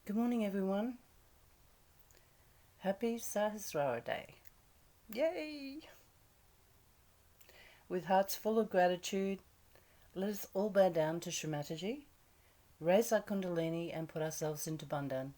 Good morning, everyone. Happy Sahasrara Day. Yay! With hearts full of gratitude, let us all bow down to Shri Mataji, raise our kundalini and put ourselves into Bandhan.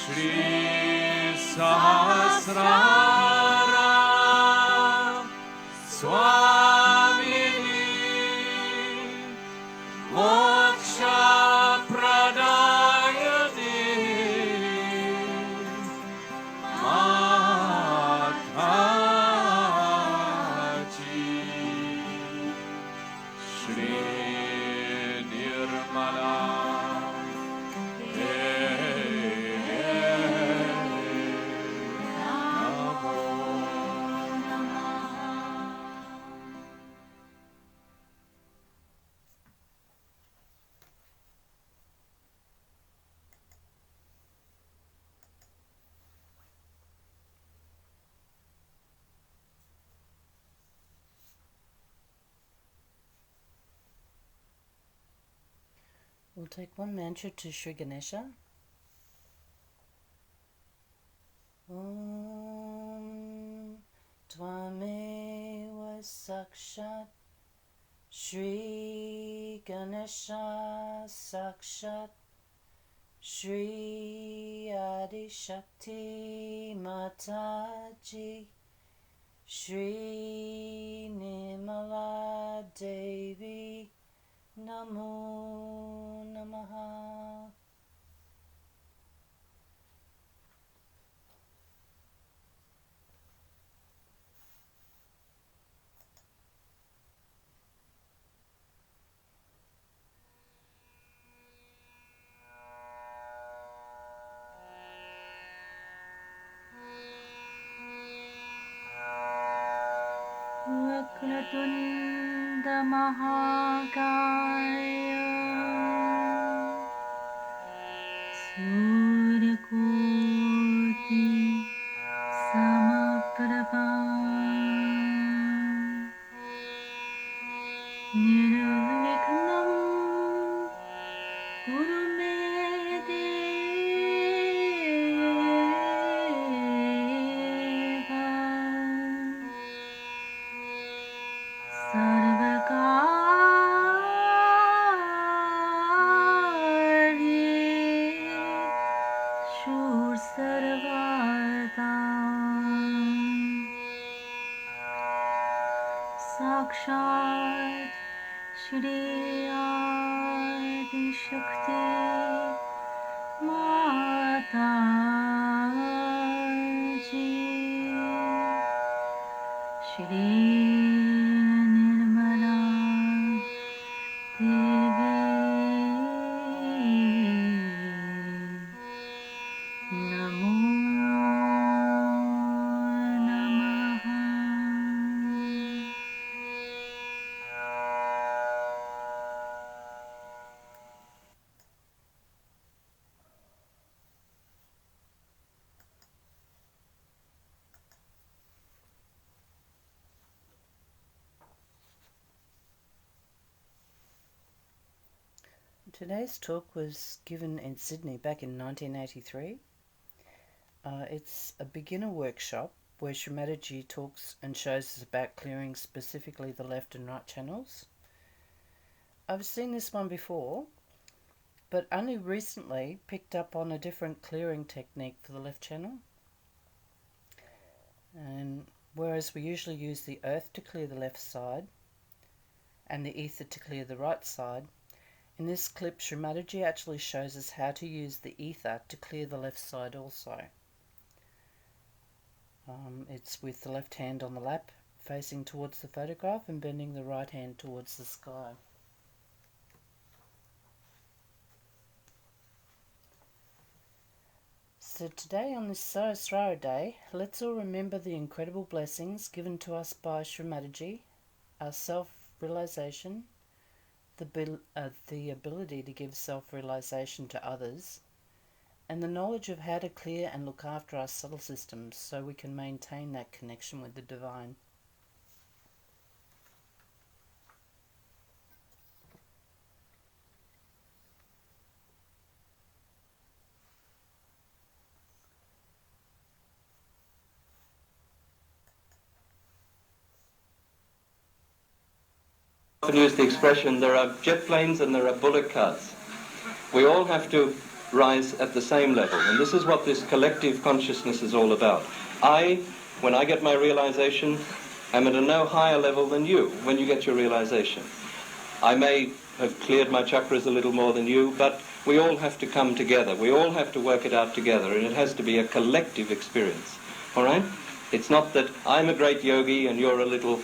Shri Sahasrara Swamini Moksha Pradayani Mataji Shri Nirmala We'll take one mantra to Sri Ganesha. Om Tvameva Sakshat Shri Ganesha Sakshat Shri Adi Shakti Mataji Shri Nirmala Devi Namo Namaha. Vakratunda Mahakaya Suryakoti Samaprabha Nirvignam Kurume Deva Sarvakaryeषु sarvada Sakshat Shri Adi Shakti Mataji Shri Nirmala Devi Namo Namaha. Today's talk was given in Sydney back in 1983. It's a beginner workshop where Shri Mataji talks and shows us about clearing specifically the left and right channels. I've seen this one before, but only recently picked up on a different clearing technique for the left channel. And whereas we usually use the earth to clear the left side and the ether to clear the right side, in this clip Shri Mataji actually shows us how to use the ether to clear the left side also. It's with the left hand on the lap facing towards the photograph and bending the right hand towards the sky. So today on this Sahasrara day, let's all remember the incredible blessings given to us by Shri Mataji, our self-realization, the ability to give self-realization to others, and the knowledge of how to clear and look after our subtle systems so we can maintain that connection with the divine. Often use the expression, there are jet planes and there are bullock carts. We all have to rise at the same level, and this is what this collective consciousness is all about. When I get my realization, am at a no higher level than you when you get your realization. I may have cleared my chakras a little more than you, but we all have to come together. We all have to work it out together, and it has to be a collective experience. All right? It's not that I'm a great yogi and you're a little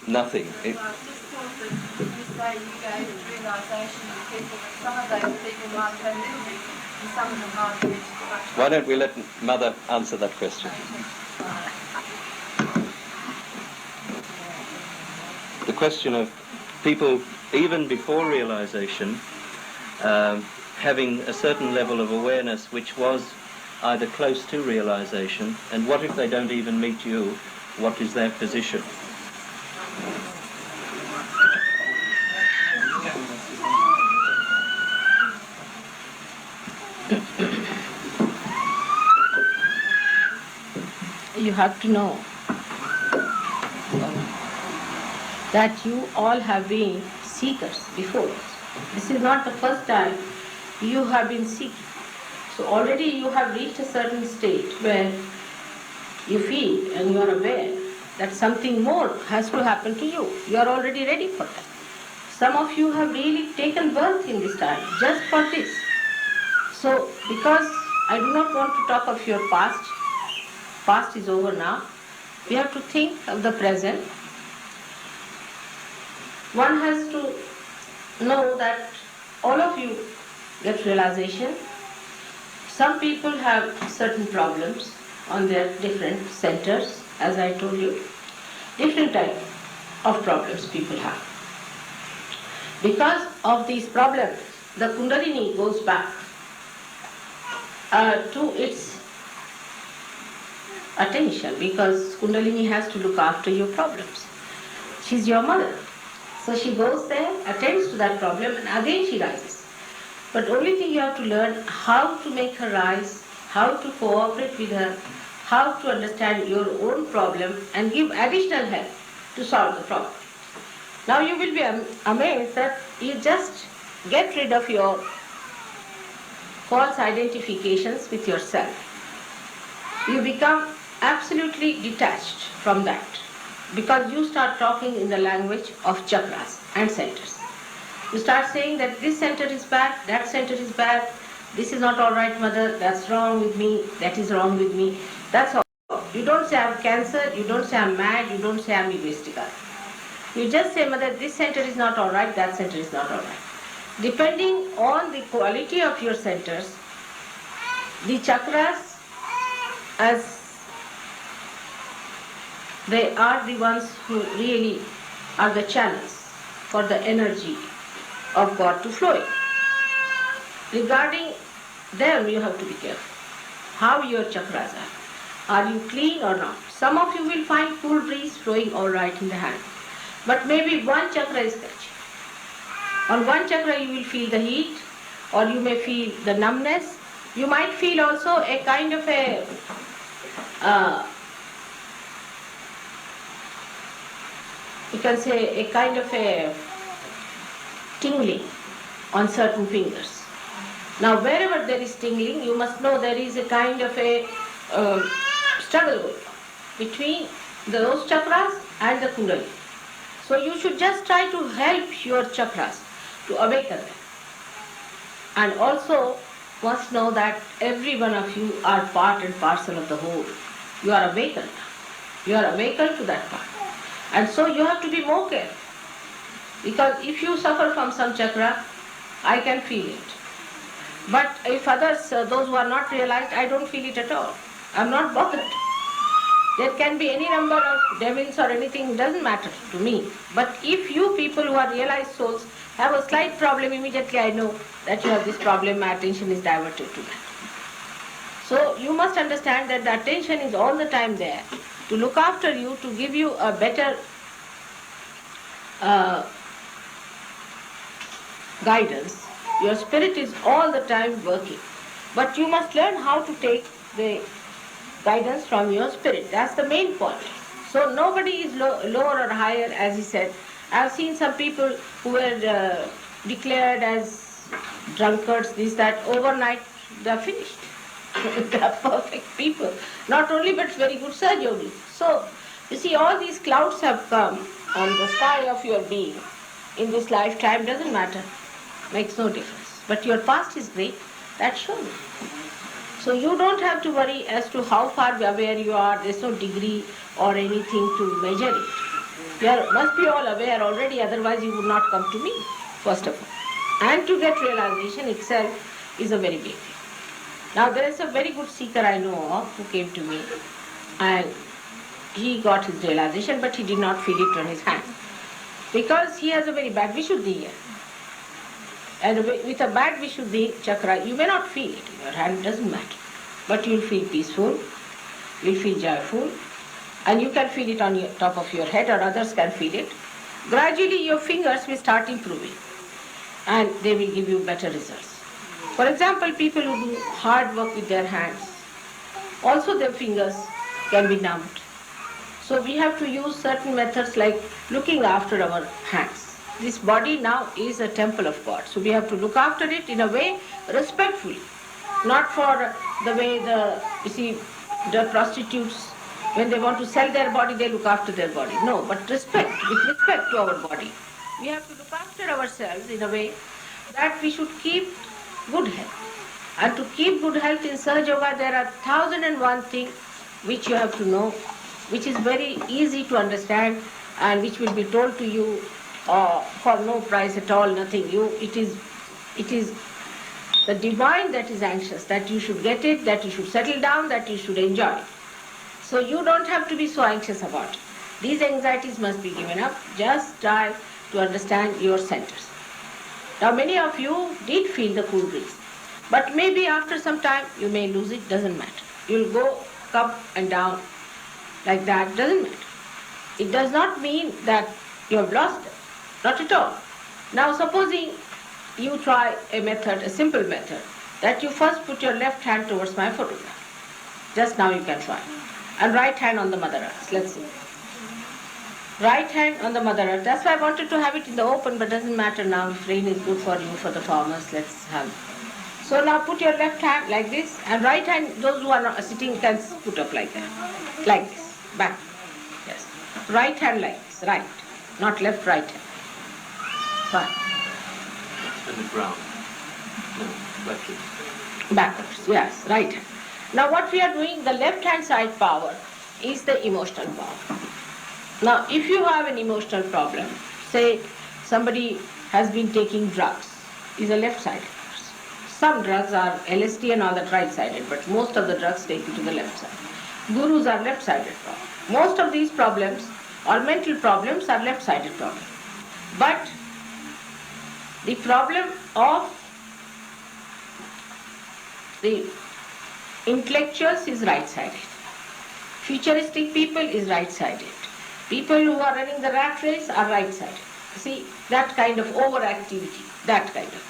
nothing. I just thought that you say you gave realisation to people, that some of those people might have little bit, and some of them might have much. Why don't we let Mother answer that question? The question of people, even before realization, having a certain level of awareness which was either close to realization, and what if they don't even meet you? What is their position? You have to know that you all have been seekers before. This is not the first time you have been seeking. So already you have reached a certain state where you feel and you are aware that something more has to happen to you. You are already ready for that. Some of you have really taken birth in this time just for this. So, because I do not want to talk of your past is over now, we have to think of the present. One has to know that all of you get realization. Some people have certain problems on their different centers, as I told you. Different type of problems people have. Because of these problems, the Kundalini goes back to its attention, because Kundalini has to look after your problems. She's your mother. So she goes there, attends to that problem, and again she rises. But only thing you have to learn how to make her rise, how to cooperate with her, how to understand your own problem and give additional help to solve the problem. Now you will be amazed that you just get rid of your false identifications with yourself. You become absolutely detached from that, because you start talking in the language of chakras and centers. You start saying that this center is bad, that center is bad, this is not all right, mother, that's wrong with me, that is wrong with me. That's all. You don't say I'm cancer, you don't say I'm mad, you don't say I'm egoistical. You just say, mother, this center is not all right, that center is not all right. Depending on the quality of your centers, the chakras, as they are the ones who really are the channels for the energy of God to flow in. Regarding them, you have to be careful. How your chakras are. Are you clean or not? Some of you will find cool breeze flowing all right in the hand. But maybe one chakra is touchy. On one chakra you will feel the heat, or you may feel the numbness. You might feel also a kind of a you can say a kind of a tingling on certain fingers. Now wherever there is tingling, you must know there is a kind of a struggle between those chakras and the Kundalini. So you should just try to help your chakras to awaken them. And also must know that every one of you are part and parcel of the whole. You are awakened. You are awakened to that part. And so you have to be more careful. Because if you suffer from some chakra, I can feel it. But if others, those who are not realized, I don't feel it at all. I'm not bothered. There can be any number of devils or anything, it doesn't matter to me. But if you people who are realized souls have a slight problem, immediately I know that you have this problem, my attention is diverted to that. So you must understand that the attention is all the time there to look after you, to give you a better guidance. Your spirit is all the time working. But you must learn how to take the guidance from your spirit. That's the main point. So nobody is lower or higher, as he said. I've seen some people who were declared as drunkards, this, that, overnight they are finished. They are perfect people. Not only, but very good surgeons. So, you see, all these clouds have come on the sky of your being. In this lifetime, doesn't matter. Makes no difference. But your past is great. That's shown. So you don't have to worry as to how far aware you are. There's no degree or anything to measure it. You must be all aware already, otherwise you would not come to me, first of all. And to get realization itself is a very big thing. Now there is a very good seeker I know of who came to me, and he got his realization, but he did not feel it on his hand. Because he has a very bad Vishuddhi here. And with a bad Vishuddhi chakra, you may not feel it in your hand, doesn't matter. But you will feel peaceful, you will feel joyful, and you can feel it on your top of your head, or others can feel it. Gradually your fingers will start improving, and they will give you better results. For example, people who do hard work with their hands, also their fingers can be numbed. So we have to use certain methods like looking after our hands. This body now is a temple of God. So we have to look after it in a way respectfully. Not for the way the prostitutes When they want to sell their body, they look after their body. No, but respect, with respect to our body. We have to look after ourselves in a way that we should keep good health. And to keep good health in Sahaja Yoga, there are 1001 things which you have to know, which is very easy to understand and which will be told to you for no price at all, nothing. It is the divine that is anxious, that you should get it, that you should settle down, that you should enjoy it. So you don't have to be so anxious about it. These anxieties must be given up. Just try to understand your centers. Now many of you did feel the cool breeze, but maybe after some time you may lose it, doesn't matter. You'll go up and down like that, doesn't matter. It does not mean that you have lost it, not at all. Now supposing you try a method, a simple method, that you first put your left hand towards my photograph. Just now you can try. And right hand on the Mother Earth. Let's see. Right hand on the Mother Earth. That's why I wanted to have it in the open, but doesn't matter now. If rain is good for you, for the farmers, let's have it. So now put your left hand like this, and right hand, those who are not sitting can put up like that. Like this. Back. Yes. Right hand like this. Right. Not left, right hand. Fine. And the ground. No, backwards. Backwards, yes, right hand. Now what we are doing, the left hand side power is the emotional power. Now if you have an emotional problem, say somebody has been taking drugs, is a left-sided person. Some drugs are LSD and all that right-sided, but most of the drugs take you to the left side. Gurus are left-sided problems. Most of these problems or mental problems are left-sided problems. But the problem of the intellectuals is right-sided. Futuristic people is right-sided. People who are running the rat race are right-sided. See, that kind of overactivity, that kind of.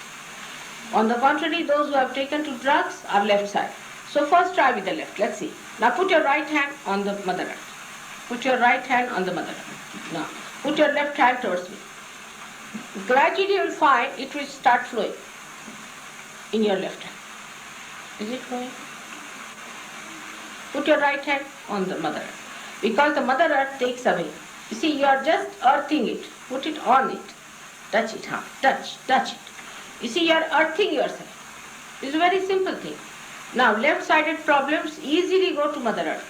On the contrary, those who have taken to drugs are left-sided. So first try with the left. Let's see. Now put your right hand on the Mother Earth. Put your right hand on the Mother Earth. Now put your left hand towards me. Gradually you will find it will start flowing in your left hand. Is it flowing? Put your right hand on the Mother Earth. Because the Mother Earth takes away. You see, you are just earthing it. Put it on it. Touch it, huh? Touch it. You see, you are earthing yourself. It's a very simple thing. Now, left-sided problems easily go to Mother Earth.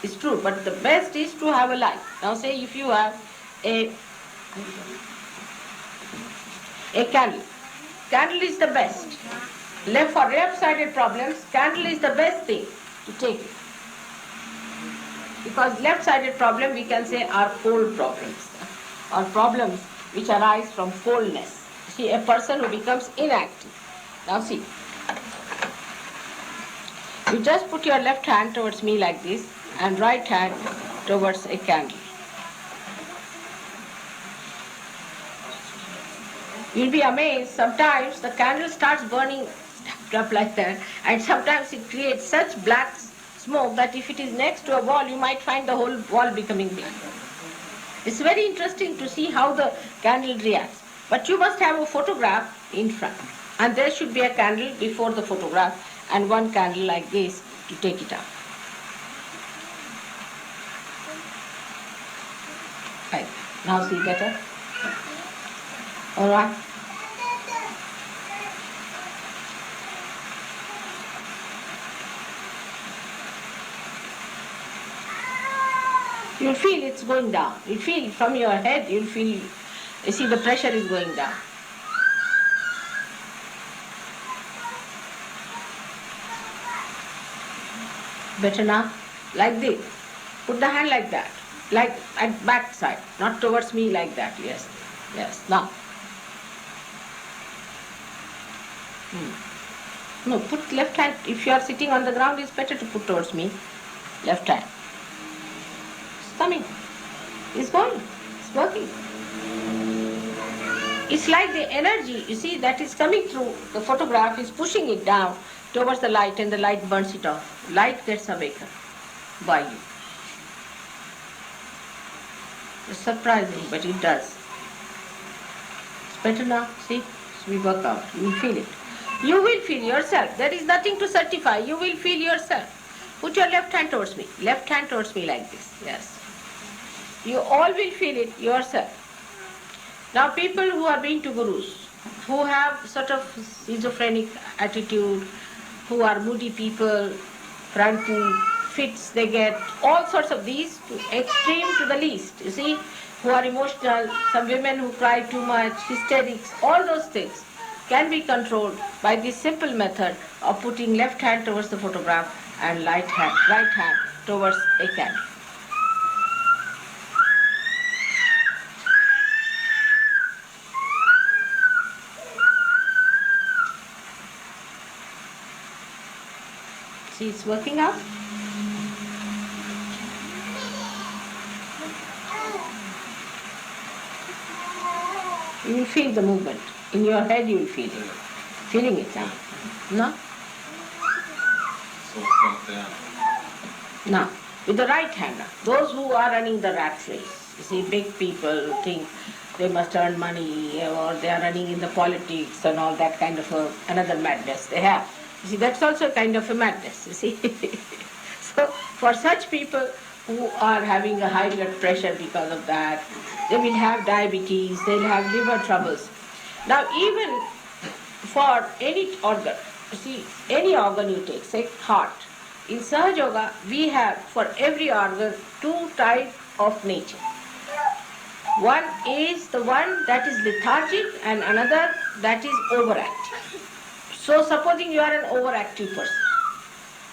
It's true, but the best is to have a light. Now, say if you have a candle. Candle is the best. For left-sided problems, candle is the best thing to take it. Because left-sided problem we can say are cold problems, or problems which arise from coldness. See, a person who becomes inactive. Now see, you just put your left hand towards me like this and right hand towards a candle. You'll be amazed, sometimes the candle starts burning up like that, and sometimes it creates such black smoke that if it is next to a wall, you might find the whole wall becoming big. It's very interesting to see how the candle reacts. But you must have a photograph in front, and there should be a candle before the photograph and one candle like this to take it out. Right. Now see better? All right. You'll feel it's going down. You'll feel from your head, you'll feel, you see the pressure is going down. Better now? Like this. Put the hand like that. Like at back side. Not towards me like that. Yes. Yes. Now. No, put left hand. If you are sitting on the ground, it's better to put towards me. Left hand. Coming. It's going. It's working. It's like the energy, you see, that is coming through the photograph is pushing it down towards the light, and the light burns it off. Light gets awakened by you. It's surprising, but it does. It's better now. See, we work out. You will feel it. You will feel yourself. There is nothing to certify. You will feel yourself. Put your left hand towards me. Left hand towards me like this. Yes. You all will feel it yourself. Now people who are being to gurus, who have sort of schizophrenic attitude, who are moody people, frightened, fits they get, all sorts of these, to extreme to the least, you see, who are emotional, some women who cry too much, hysterics, all those things can be controlled by this simple method of putting left hand towards the photograph and right hand towards a candle. See, it's working out. You will feel the movement. In your head you will feel it. Feeling it now. No? So front down. Now, with the right hand now. Those who are running the rat race. You see, big people think they must earn money or they are running in the politics and all that kind of another madness they have. You see, that's also a kind of a madness, you see. So, for such people who are having a high blood pressure because of that, they will have diabetes, they'll have liver troubles. Now, even for any organ, you see, any organ you take, say heart, in Sahaja Yoga, we have for every organ two types of nature. One is the one that is lethargic and another that is overactive. So supposing you are an overactive person,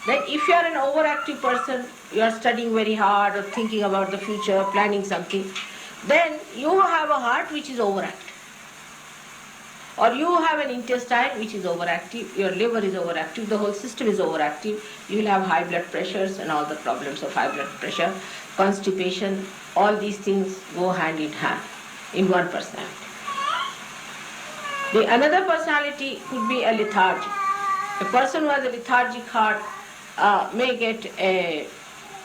then if you are an overactive person, you are studying very hard or thinking about the future, planning something, then you have a heart which is overactive. Or you have an intestine which is overactive, your liver is overactive, the whole system is overactive, you will have high blood pressures and all the problems of high blood pressure, constipation, all these things go hand in hand in one personality. The another personality could be a lethargic. A person who has a lethargic heart may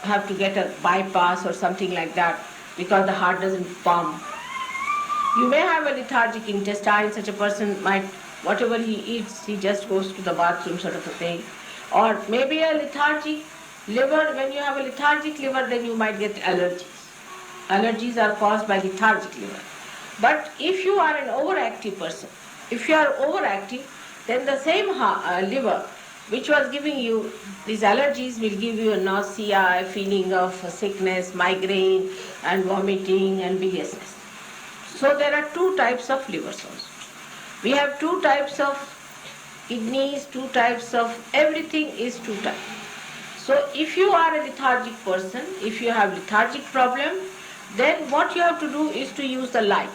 have to get a bypass or something like that because the heart doesn't pump. You may have a lethargic intestine, such a person might, whatever he eats, he just goes to the bathroom sort of a thing. Or maybe a lethargic liver, when you have a lethargic liver, then you might get allergies. Allergies are caused by lethargic liver. But if you are an overactive person, if you are overactive, then the same liver which was giving you these allergies will give you a nausea, a feeling of sickness, migraine and vomiting and biliousness. So there are two types of livers also. We have two types of kidneys, two types of everything is two types. So if you are a lethargic person, if you have lethargic problem, then what you have to do is to use the light.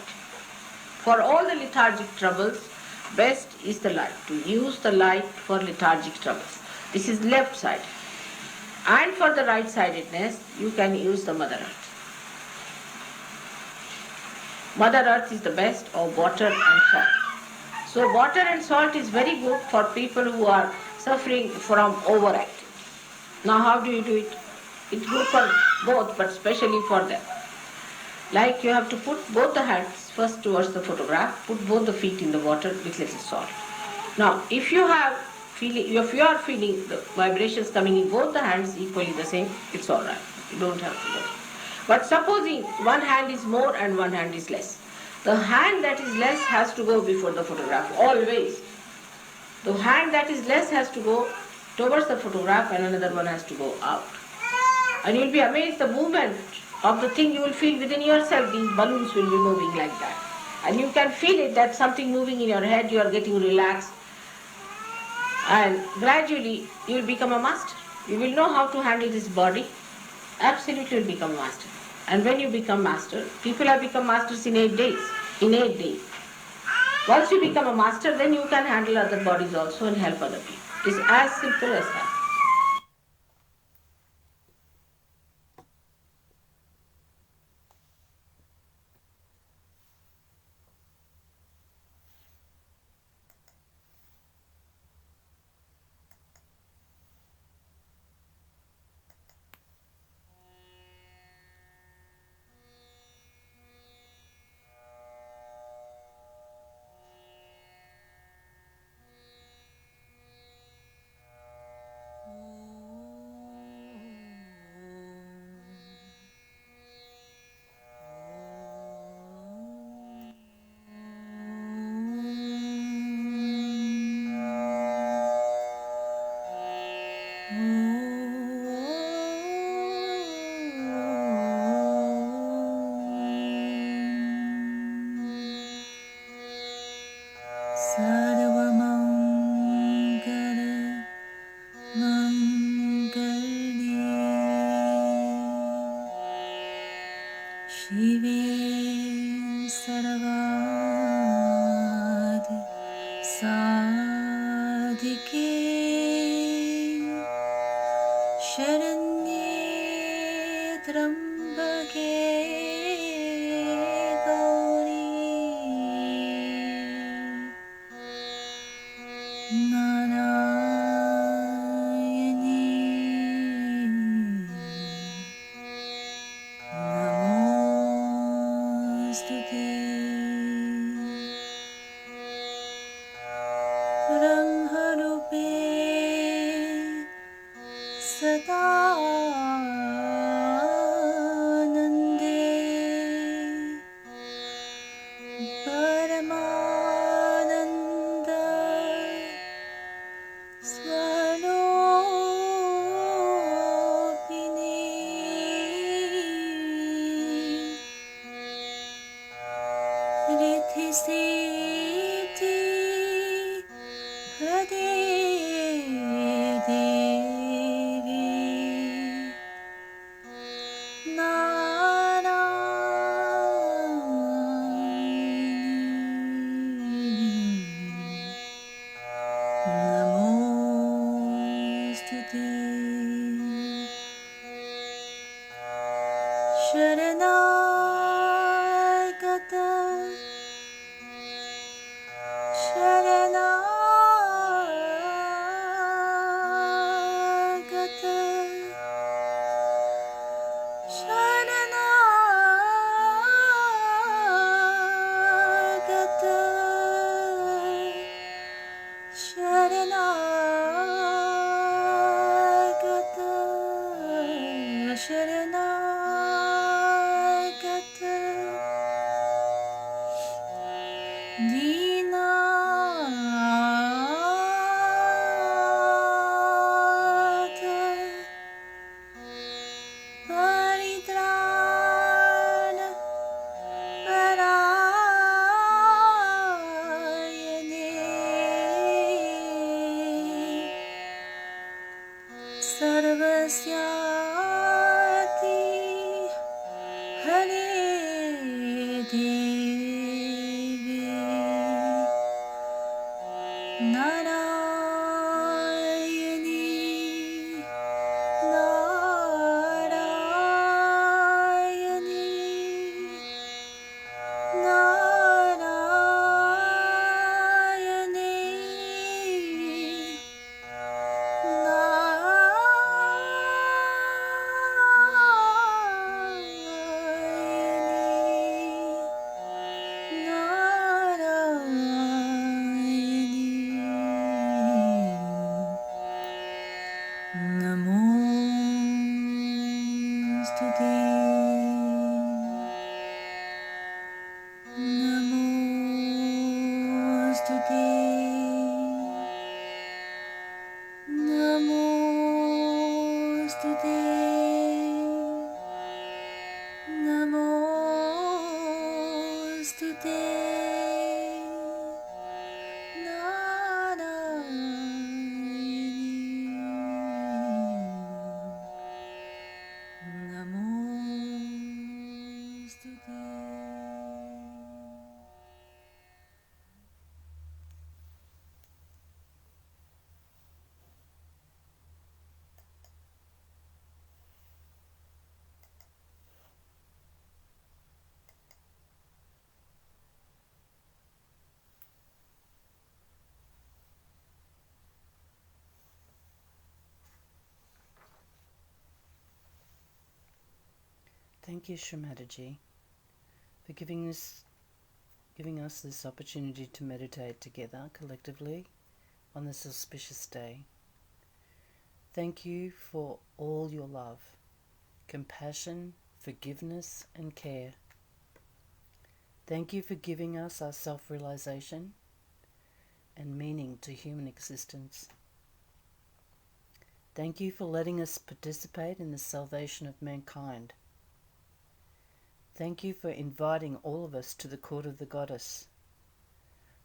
For all the lethargic troubles, best is the light, to use the light for lethargic troubles. This is left side. And for the right-sidedness, you can use the Mother Earth. Mother Earth is the best, or water and salt. So water and salt is very good for people who are suffering from overactivity. Now how do you do it? It's good for both, but especially for them. Like you have to put both the hands first towards the photograph, put both the feet in the water with little salt. Now if you are feeling the vibrations coming in both the hands equally the same, it's all right. You don't have to do it. But supposing one hand is more and one hand is less. The hand that is less has to go before the photograph, always. The hand that is less has to go towards the photograph and another one has to go out. And you'll be amazed the movement of the thing you will feel within yourself. These balloons will be moving like that. And you can feel it, that something moving in your head, you are getting relaxed. And gradually you will become a master. You will know how to handle this body. Absolutely will become a master. And when you become master, people have become masters in 8 days. In 8 days. Once you become a master, then you can handle other bodies also and help other people. It's as simple as that. धन्यवाद साधिके शरण्ये त्र्यम्बके गौरी नारायणी नमोस्तुते ब्रह्मरूपे सदानन्दे परमानन्द स्वरूपिणे रिद्धिसिद्धि हृदे देवी नमोस्तुते शरणागत शरणागत शरणागत शरणागत शरणागत दीनानाथ परित्राण परायणे सर्वस्याति हरे देवी नारायणी नारायणी नारायणी नमोस्तुते नमोस्तुते नमोस्तुते नमोस्तुते Thank you, Shri Mataji, for giving us this opportunity to meditate together collectively on this auspicious day. Thank you for all your love, compassion, forgiveness and care. Thank you for giving us our self-realization and meaning to human existence. Thank you for letting us participate in the salvation of mankind. Thank you for inviting all of us to the court of the goddess,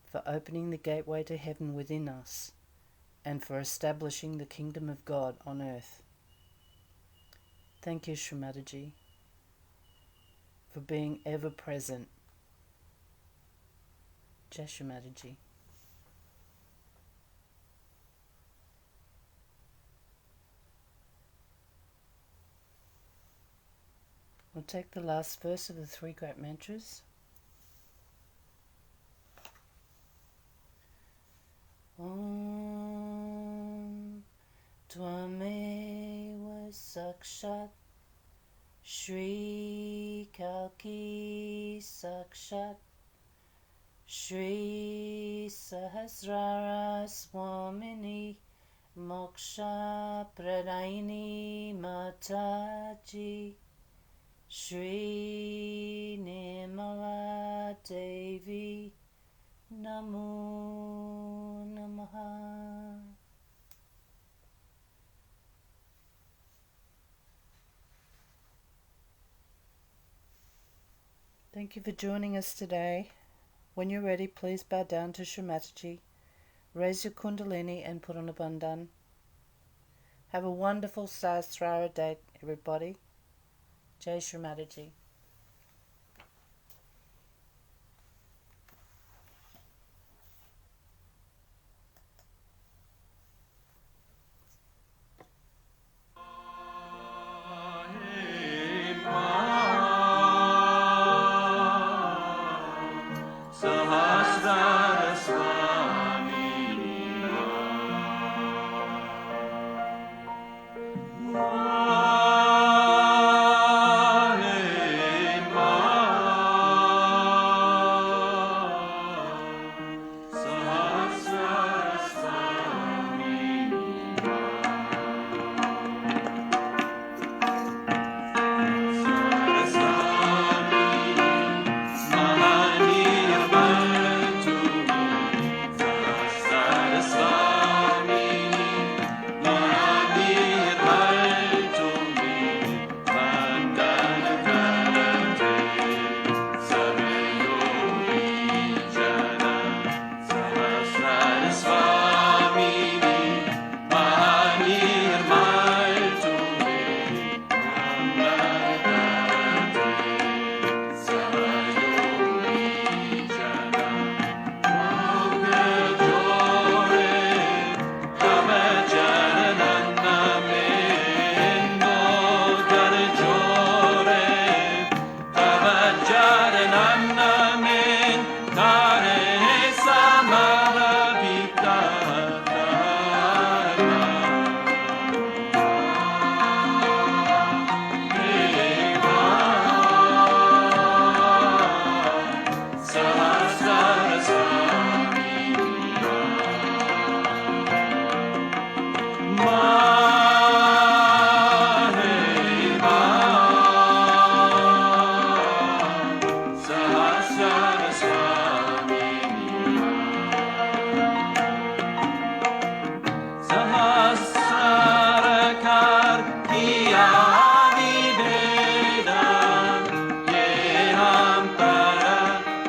for opening the gateway to heaven within us, and for establishing the kingdom of God on earth. Thank you, Shri Mataji, for being ever present Shri Mataji. We'll take the last verse of the three great mantras. Om Tvameva Sakshat Shri Kalki Sakshat Shri Sahasrara Swamini Moksha Pradaini Mataji Shri Nirmala Devi Namo Namaha. Thank you for joining us today. When you're ready, please bow down to Shri Mataji, raise your kundalini and put on a bandhan. Have a wonderful Sahasrara day, everybody. Jai Shri Mataji. Sahasrara Swami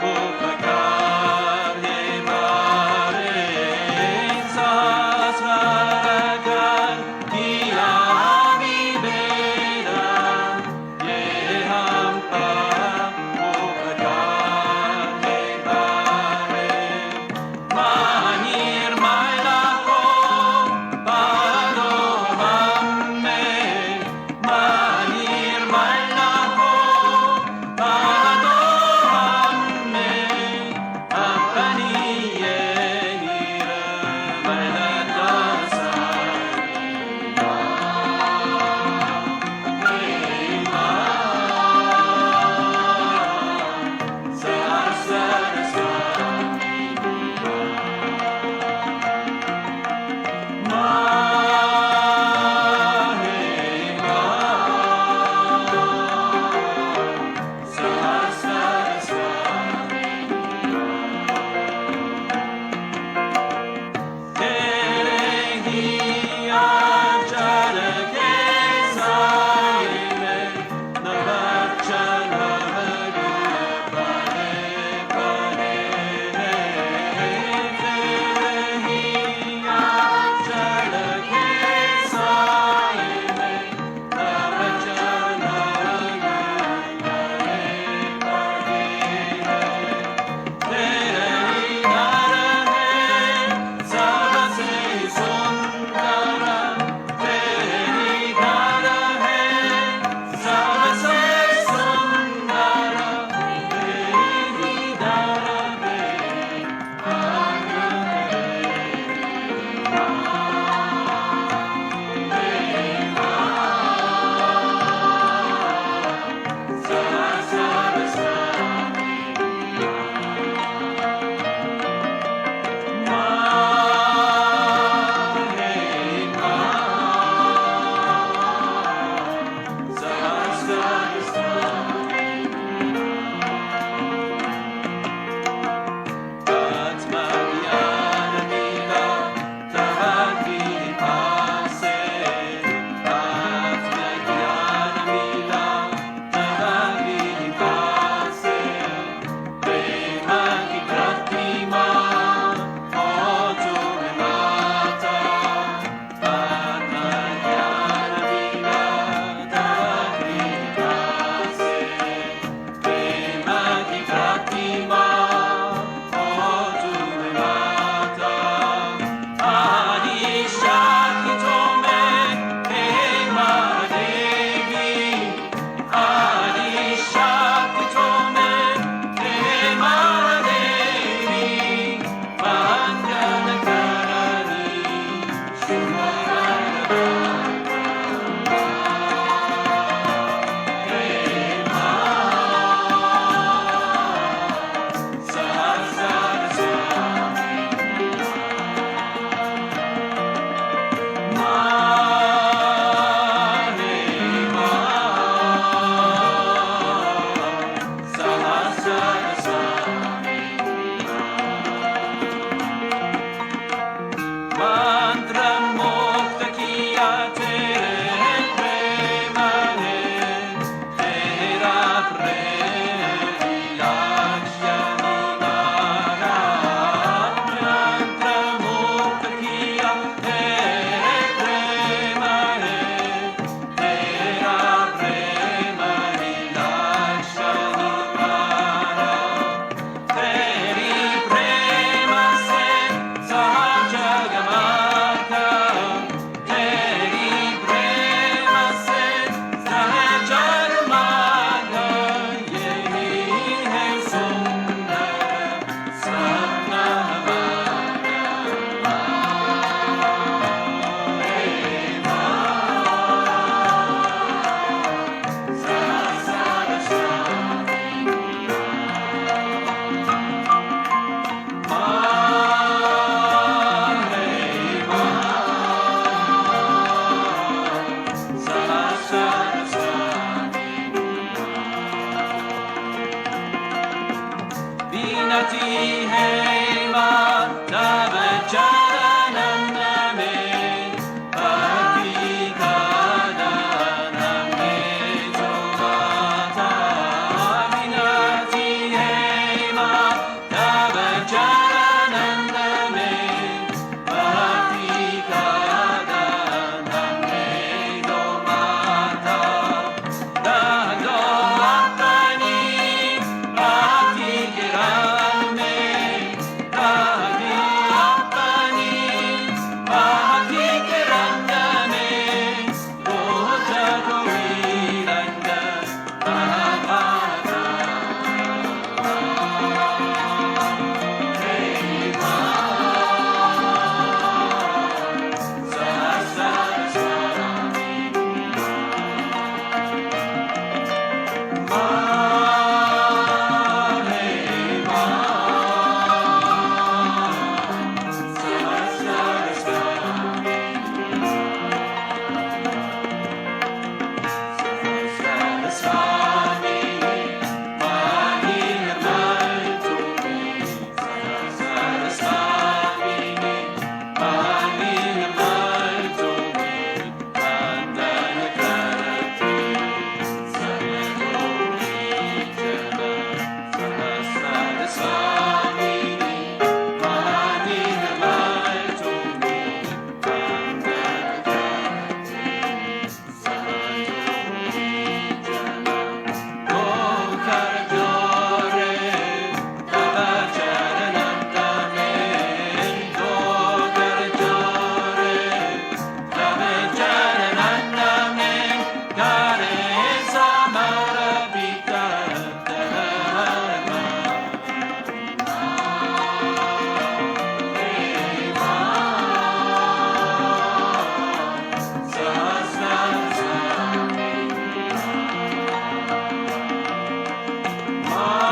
Upakara Ma